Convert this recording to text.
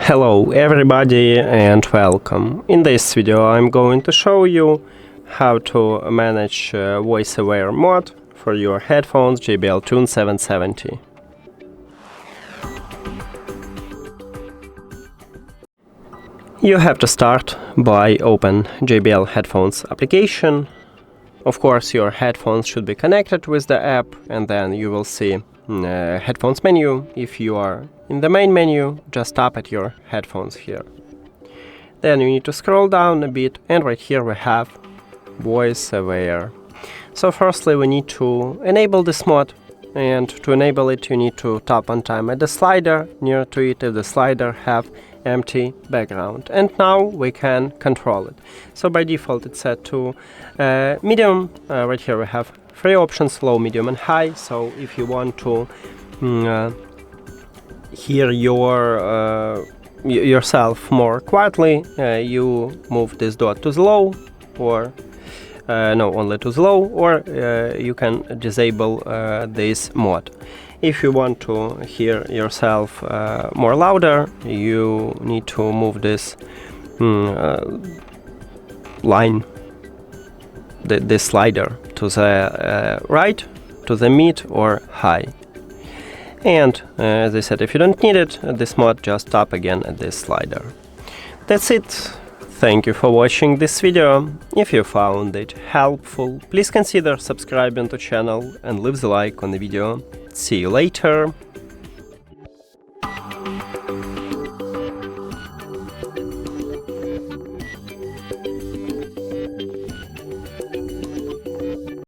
Hello everybody and welcome. In this video I'm going to show you how to manage voice-aware mode for your headphones JBL TUNE 770. You have to start by open JBL Headphones application. Of course your headphones should be connected with the app, and then you will see headphones menu. If you are in the main menu, just tap at your headphones here. Then you need to scroll down a bit, and right here we have voice aware. So firstly we need to enable this mode, and to enable it you need to tap one time at the slider near to it if the slider have empty background, and now we can control it. So by default it's set to medium. Right here we have three options: low, medium and high. So if you want to hear yourself more quietly, you move this dot to the low, or only to the low, or you can disable this mode. If you want to hear yourself more louder, you need to move this line, this slider, to the right, to the mid or high. And as I said, if you don't need it, this mode, just tap again at this slider. That's it. Thank you for watching this video. If you found it helpful, please consider subscribing to the channel and leave the like on the video. See you later.